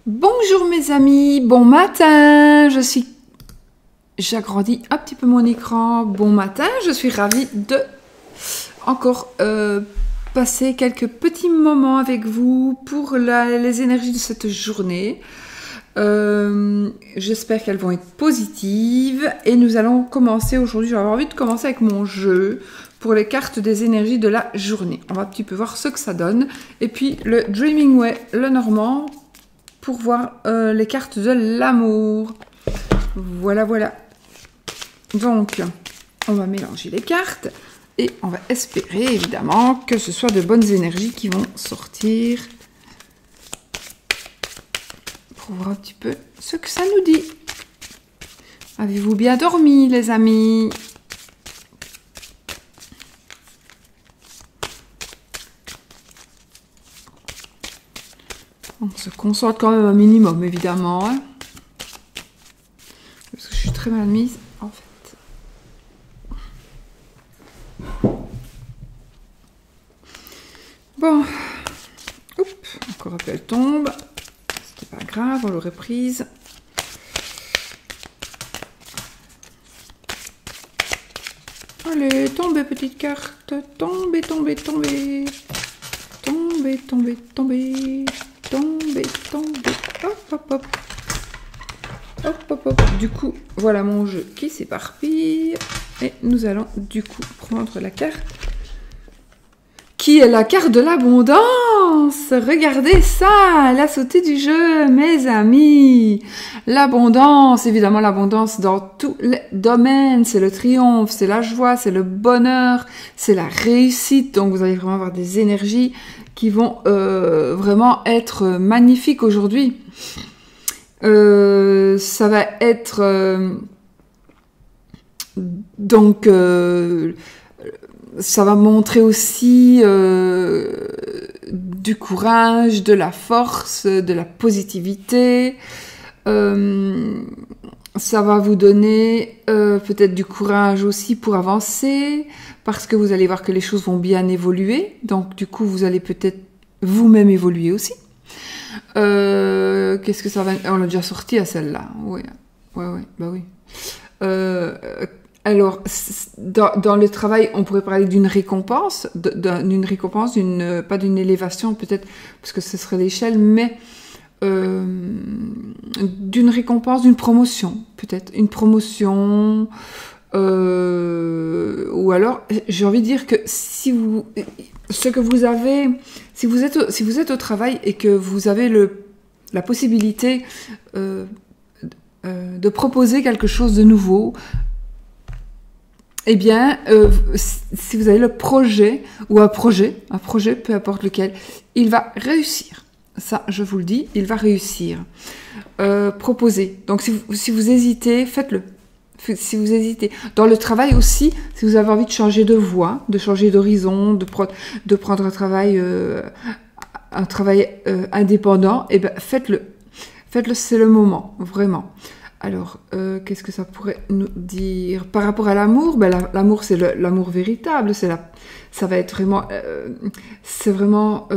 Bonjour mes amis, bon matin, j'agrandis un petit peu mon écran, bon matin, je suis ravie de encore passer quelques petits moments avec vous pour les énergies de cette journée. J'espère qu'elles vont être positives et nous allons commencer aujourd'hui, j'avais envie de commencer avec mon jeu pour les cartes des énergies de la journée. On va un petit peu voir ce que ça donne et puis le Dreaming Way, le normand, pour voir les cartes de l'amour. Voilà. Donc, on va mélanger les cartes et on va espérer évidemment que ce soit de bonnes énergies qui vont sortir pour voir un petit peu ce que ça nous dit. Avez-vous bien dormi, les amis? On se concentre quand même un minimum, évidemment. Hein, parce que je suis très mal mise, en fait. Bon. Oups, encore un peu, elle tombe. C'était pas grave, on l'aurait prise. Allez, tombez, petite carte. Tombez. Tombez. Hop. Du coup, voilà mon jeu qui s'éparpille. Et nous allons du coup prendre la carte qui est la carte de l'abondance. Regardez ça, elle a sauté du jeu, mes amis. L'abondance, évidemment l'abondance dans tous les domaines. C'est le triomphe, c'est la joie, c'est le bonheur, c'est la réussite. Donc vous allez vraiment avoir des énergies qui vont vraiment être magnifiques aujourd'hui. Ça va être ça va montrer aussi du courage, de la force, de la positivité. Ça va vous donner peut-être du courage aussi pour avancer, parce que vous allez voir que les choses vont bien évoluer. Donc du coup, vous allez peut-être vous-même évoluer aussi. Qu'est-ce que ça va... On l'a déjà sorti à celle-là. Ouais, bah oui. Alors, dans le travail, on pourrait parler d'une récompense, pas d'une élévation peut-être, parce que ce serait l'échelle, mais d'une récompense, d'une promotion, peut-être. Une promotion, ou alors, j'ai envie de dire que si vous êtes au travail et que vous avez la possibilité de proposer quelque chose de nouveau, eh bien, si vous avez le projet, ou un projet, peu importe lequel, il va réussir. Ça, je vous le dis, il va réussir. Proposez. Donc, si vous hésitez, faites-le. Si vous hésitez. Dans le travail aussi, si vous avez envie de changer de voie, de changer d'horizon, de prendre un travail indépendant, eh ben, faites-le. Faites-le, c'est le moment, vraiment. Alors, qu'est-ce que ça pourrait nous dire par rapport à l'amour? Ben, l'amour, c'est l'amour véritable. Ça va être vraiment, c'est vraiment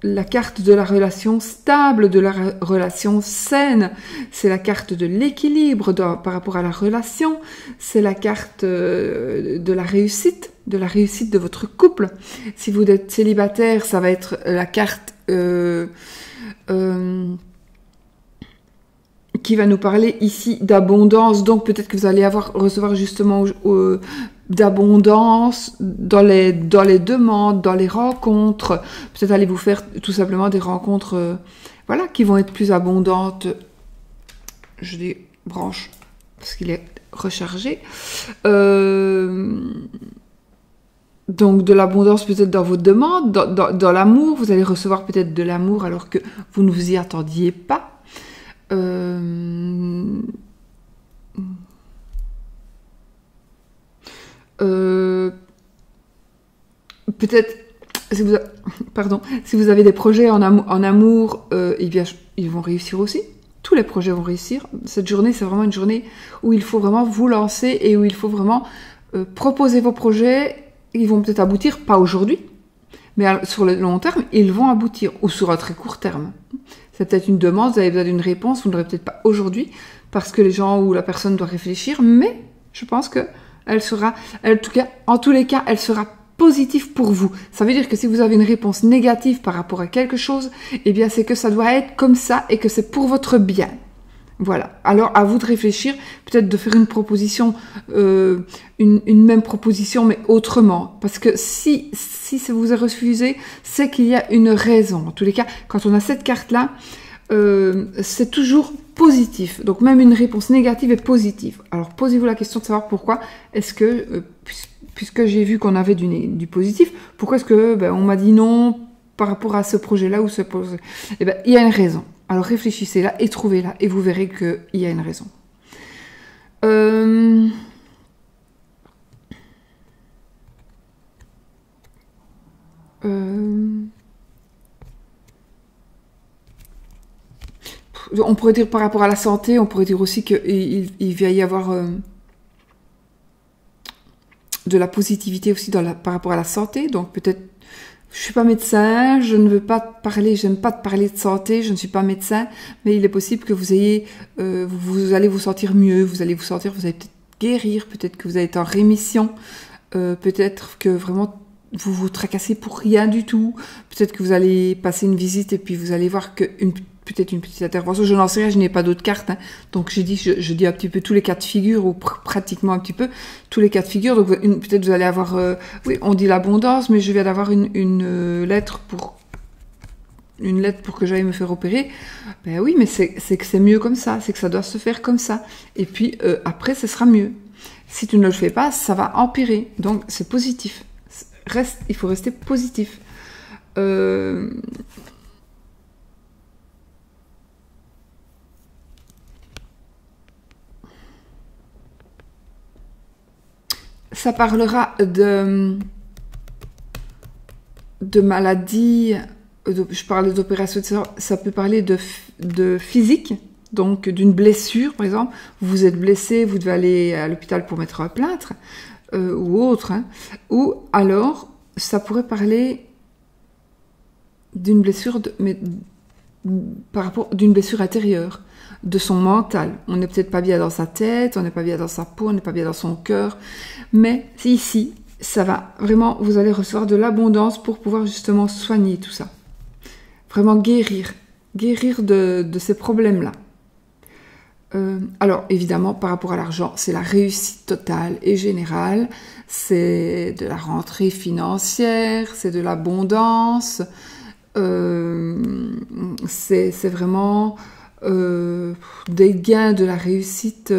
la carte de la relation stable, de la relation saine. C'est la carte de l'équilibre par rapport à la relation. C'est la carte de la réussite de votre couple. Si vous êtes célibataire, ça va être la carte qui va nous parler ici d'abondance. Donc peut-être que vous allez recevoir justement d'abondance dans les demandes, dans les rencontres. Peut-être allez vous faire tout simplement des rencontres voilà, qui vont être plus abondantes. Je les branche parce qu'il est rechargé. Donc de l'abondance peut-être dans vos demandes, dans l'amour. Vous allez recevoir peut-être de l'amour alors que vous ne vous y attendiez pas. Peut-être si vous avez des projets en amour, eh bien, ils vont réussir aussi. Tous les projets vont réussir. Cette journée, c'est vraiment une journée où il faut vraiment vous lancer et où il faut vraiment proposer vos projets. Ils vont peut-être aboutir, pas aujourd'hui, mais sur le long terme, ils vont aboutir, ou sur un très court terme. C'est peut-être une demande, vous avez besoin d'une réponse, vous ne l'aurez peut-être pas aujourd'hui, parce que les gens ou la personne doit réfléchir, mais je pense que elle sera, en tous les cas, elle sera positive pour vous. Ça veut dire que si vous avez une réponse négative par rapport à quelque chose, eh bien c'est que ça doit être comme ça et que c'est pour votre bien. Voilà. Alors à vous de réfléchir, peut-être de faire une proposition, une même proposition mais autrement. Parce que si ça vous est refusé, c'est qu'il y a une raison. En tous les cas, quand on a cette carte-là, c'est toujours positif. Donc même une réponse négative est positive. Alors posez-vous la question de savoir pourquoi est-ce que, puisque j'ai vu qu'on avait du positif, pourquoi est-ce que on m'a dit non par rapport à ce projet-là ou ce projet. Eh ben, il y a une raison. Alors réfléchissez-la et trouvez-la et vous verrez qu'il y a une raison. On pourrait dire par rapport à la santé, on pourrait dire aussi qu'il va y avoir de la positivité aussi par rapport à la santé. Donc peut-être, je suis pas médecin, je ne veux pas parler, j'aime pas parler de santé, je ne suis pas médecin, mais il est possible que vous ayez, vous allez vous sentir mieux, vous allez peut-être guérir, peut-être que vous allez être en rémission, peut-être que vraiment vous vous tracassez pour rien du tout, peut-être que vous allez passer une visite et puis vous allez voir que peut-être une petite intervention, je n'en sais rien, je n'ai pas d'autres cartes, hein. Donc je dis un petit peu tous les cas de figure, ou pratiquement un petit peu tous les cas de figure, donc peut-être vous allez avoir, oui, on dit l'abondance, mais je viens d'avoir une lettre pour que j'aille me faire opérer. Ben oui, mais c'est que c'est mieux comme ça, c'est que ça doit se faire comme ça, et puis après ce sera mieux. Si tu ne le fais pas, ça va empirer, donc c'est positif. Il faut rester positif. Ça parlera de maladies, je parlais d'opération, ça peut parler de physique, donc d'une blessure, par exemple. Vous êtes blessé, vous devez aller à l'hôpital pour mettre un plâtre, ou autre, hein. Ou alors, ça pourrait parler d'une blessure, par rapport d'une blessure intérieure, de son mental. On n'est peut-être pas bien dans sa tête, on n'est pas bien dans sa peau, on n'est pas bien dans son cœur, mais ici, ça va vraiment, vous allez recevoir de l'abondance pour pouvoir justement soigner tout ça. Vraiment guérir de ces problèmes-là. Alors, évidemment, par rapport à l'argent, c'est la réussite totale et générale, c'est de la rentrée financière, c'est de l'abondance, c'est vraiment des gains, de la réussite,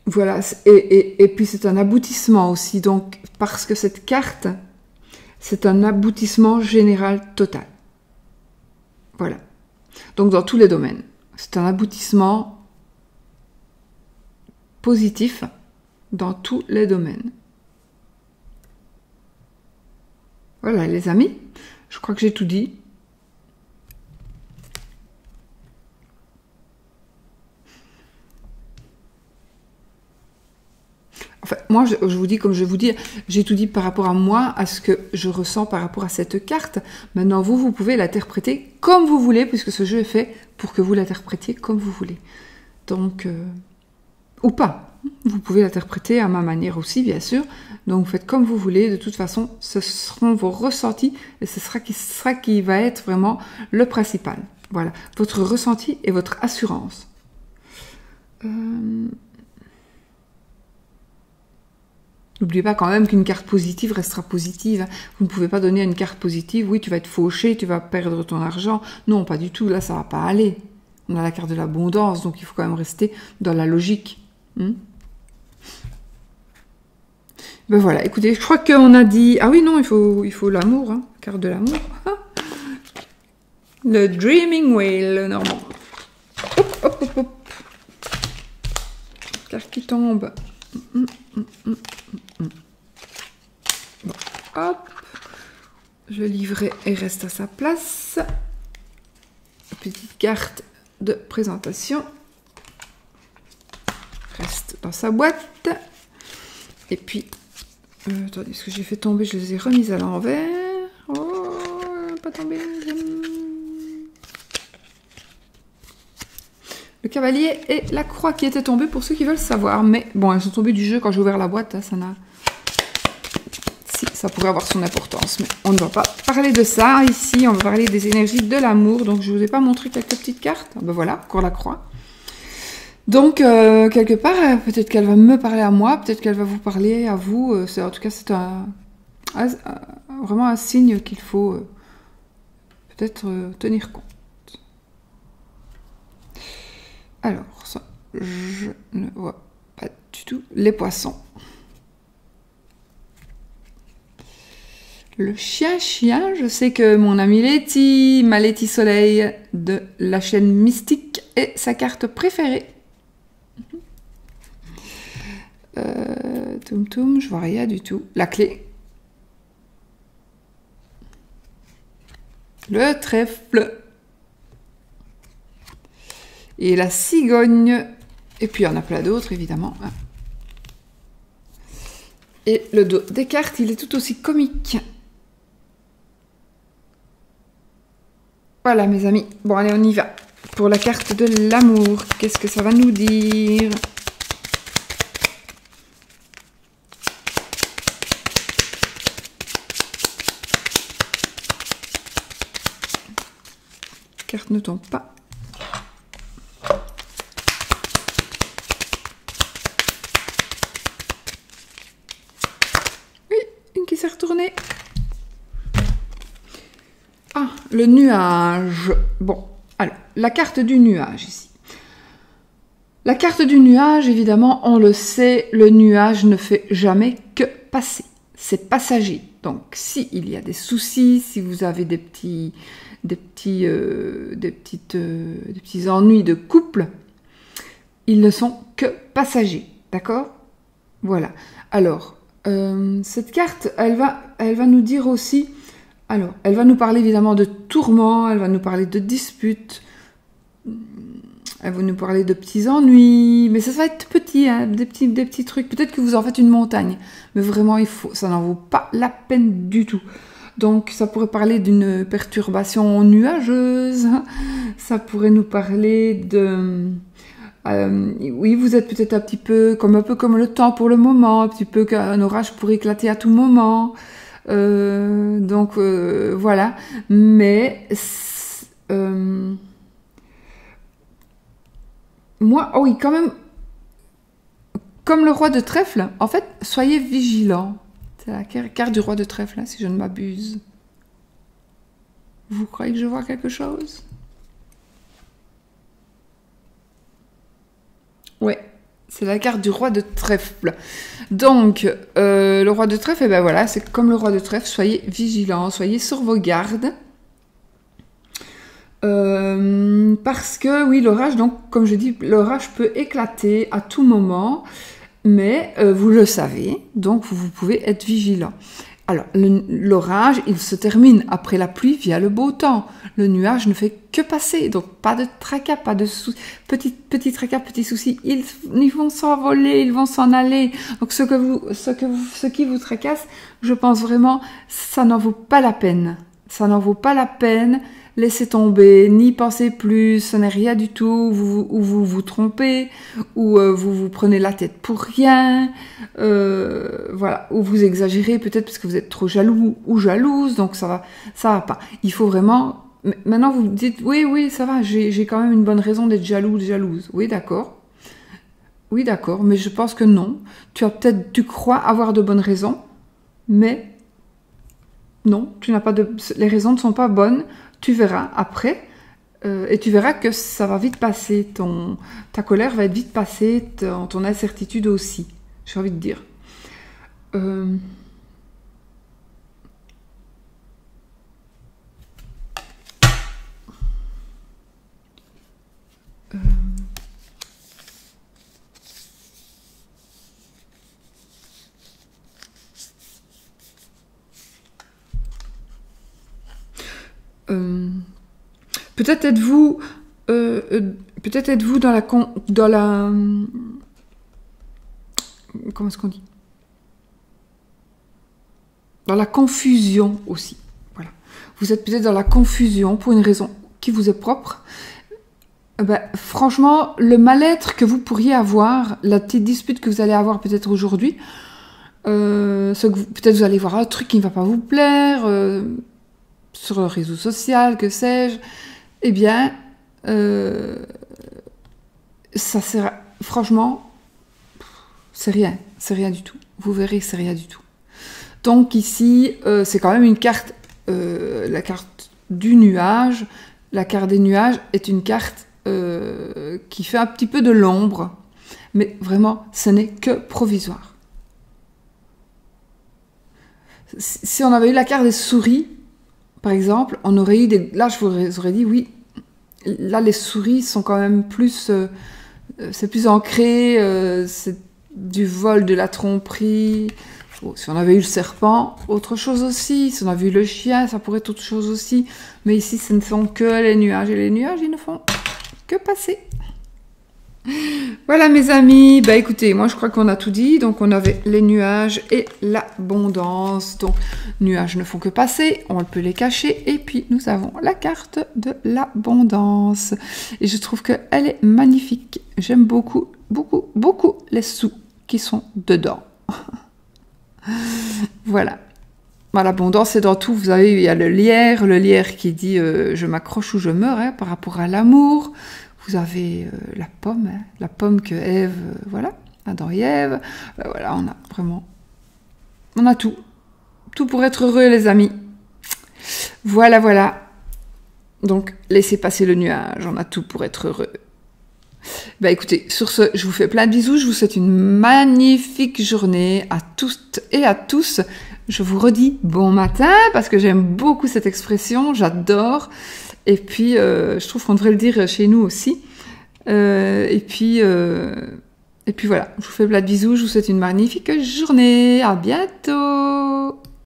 voilà, et puis c'est un aboutissement aussi, donc parce que cette carte, c'est un aboutissement général total. Voilà. Donc dans tous les domaines. C'est un aboutissement positif dans tous les domaines. Voilà les amis, je crois que j'ai tout dit. Enfin, moi, je vous dis, comme je vous dis, j'ai tout dit par rapport à moi, à ce que je ressens par rapport à cette carte. Maintenant, vous pouvez l'interpréter comme vous voulez, puisque ce jeu est fait pour que vous l'interprétiez comme vous voulez. Donc, ou pas. Vous pouvez l'interpréter à ma manière aussi, bien sûr. Donc, vous faites comme vous voulez. De toute façon, ce seront vos ressentis, et ce sera qui va être vraiment le principal. Voilà, votre ressenti et votre assurance. N'oubliez pas quand même qu'une carte positive restera positive. Vous ne pouvez pas donner une carte positive, oui, tu vas être fauché, tu vas perdre ton argent. Non, pas du tout, là, ça va pas aller. On a la carte de l'abondance, donc il faut quand même rester dans la logique. Ben voilà, écoutez, je crois qu'on a dit... Ah oui, non, il faut l'amour, hein, carte de l'amour. Le Dreaming Whale, normand. Hop, hop, hop, hop. Carte qui tombe. Bon, hop, je livre et reste à sa place. Petite carte de présentation reste dans sa boîte. Et puis, attendez, ce que j'ai fait tomber, je les ai remises à l'envers. Oh, pas tombé. le cavalier et la croix qui étaient tombées pour ceux qui veulent savoir. Mais bon, elles sont tombées du jeu quand j'ai ouvert la boîte. Hein, ça n'a... Si, ça pourrait avoir son importance. Mais on ne va pas parler de ça. Ici, on va parler des énergies de l'amour. Donc, je ne vous ai pas montré quelques petites cartes. Ben voilà, encore la croix. Donc, quelque part, peut-être qu'elle va me parler à moi. Peut-être qu'elle va vous parler à vous. En tout cas, c'est vraiment un signe qu'il faut peut-être tenir compte. Alors, ça, je ne vois pas du tout les poissons. Le chien, je sais que mon amie Letty, ma Letty Soleil de la chaîne Mystique, est sa carte préférée. Toum toum, je vois rien du tout. La clé. Le trèfle. Et la cigogne. Et puis il y en a plein d'autres, évidemment. Et le dos des cartes, il est tout aussi comique. Voilà, mes amis. Bon, allez, on y va. Pour la carte de l'amour, qu'est-ce que ça va nous dire ? La carte ne tombe pas. Oui, une qui s'est retournée. Ah, le nuage. Bon, alors, la carte du nuage ici. La carte du nuage, évidemment, on le sait, le nuage ne fait jamais que passer. C'est passager. Donc, s'il y a des soucis, si vous avez des petits ennuis de couple, ils ne sont que passagers. D'accord ? Voilà. Alors, cette carte, elle va nous dire aussi... Alors, elle va nous parler évidemment de tourments, elle va nous parler de disputes, elle va nous parler de petits ennuis, mais ça va être petit, hein, des petits trucs. Peut-être que vous en faites une montagne, mais vraiment, ça n'en vaut pas la peine du tout. Donc, ça pourrait parler d'une perturbation nuageuse, ça pourrait nous parler de... oui, vous êtes peut-être un peu comme le temps pour le moment, un petit peu qu'un orage pourrait éclater à tout moment. Donc voilà, mais moi, oh oui, quand même, comme le roi de trèfle, en fait, soyez vigilants. C'est la carte du roi de trèfle, hein, si je ne m'abuse. Vous croyez que je vois quelque chose? Ouais. C'est la carte du roi de trèfle. Donc, le roi de trèfle, et ben voilà, c'est comme le roi de trèfle, soyez vigilants, soyez sur vos gardes. Parce que, oui, l'orage, donc, comme je dis, l'orage peut éclater à tout moment, mais vous le savez, donc vous pouvez être vigilant. Alors, l'orage, il se termine après la pluie via le beau temps. Le nuage ne fait que passer, donc pas de tracas, pas de petits tracas, petits soucis. Ils vont s'envoler, ils vont s'en aller. Donc, ce qui vous tracasse, je pense vraiment, ça n'en vaut pas la peine. Ça n'en vaut pas la peine. Laissez tomber, n'y pensez plus, ce n'est rien du tout, ou vous vous trompez, ou vous vous prenez la tête pour rien, voilà, ou vous exagérez peut-être parce que vous êtes trop jaloux ou jalouse, donc ça va pas. Il faut vraiment... Maintenant vous dites, oui, ça va, j'ai quand même une bonne raison d'être jalouse. Oui, d'accord, mais je pense que non. Tu crois avoir de bonnes raisons, mais non, les raisons ne sont pas bonnes. Tu verras après, et tu verras que ça va vite passer. Ta colère va être vite passée, ton incertitude aussi, j'ai envie de dire. Peut-être êtes-vous dans la comment est-ce qu'on dit, dans la confusion aussi. Voilà, vous êtes peut-être dans la confusion pour une raison qui vous est propre. Ben, franchement, le mal-être que vous pourriez avoir, la petite dispute que vous allez avoir peut-être aujourd'hui, peut-être vous allez voir un truc qui ne va pas vous plaire sur le réseau social, que sais-je, eh bien, ça sert, franchement, c'est rien du tout. Vous verrez que c'est rien du tout. Donc ici, c'est quand même une carte, la carte du nuage. La carte des nuages est une carte qui fait un petit peu de l'ombre, mais vraiment, ce n'est que provisoire. Si on avait eu la carte des souris, par exemple, on aurait eu des... Là, je vous aurais dit, oui, là, les souris sont quand même plus... c'est plus ancré, c'est du vol, de la tromperie. Bon, si on avait eu le serpent, autre chose aussi. Si on avait eu le chien, ça pourrait être autre chose aussi. Mais ici, ce ne sont que les nuages. Et les nuages, ils ne font que passer. Voilà mes amis, bah écoutez, moi je crois qu'on a tout dit, donc on avait les nuages et l'abondance, donc nuages ne font que passer, on peut les cacher, et puis nous avons la carte de l'abondance, et je trouve qu'elle est magnifique, j'aime beaucoup, beaucoup, beaucoup les sous qui sont dedans. Voilà. L'abondance, c'est dans tout. Vous savez, il y a le lierre qui dit je m'accroche ou je meurs, hein, par rapport à l'amour. Vous avez la pomme que Ève, voilà, Adam et Ève. Voilà, on a vraiment, on a tout. Tout pour être heureux, les amis. Voilà, voilà. Donc, laissez passer le nuage, on a tout pour être heureux. Bah écoutez, sur ce, je vous fais plein de bisous, je vous souhaite une magnifique journée à toutes et à tous. Je vous redis bon matin, parce que j'aime beaucoup cette expression, j'adore. Et puis, je trouve qu'on devrait le dire chez nous aussi. Et puis voilà, je vous fais plein de bisous, je vous souhaite une magnifique journée. À bientôt.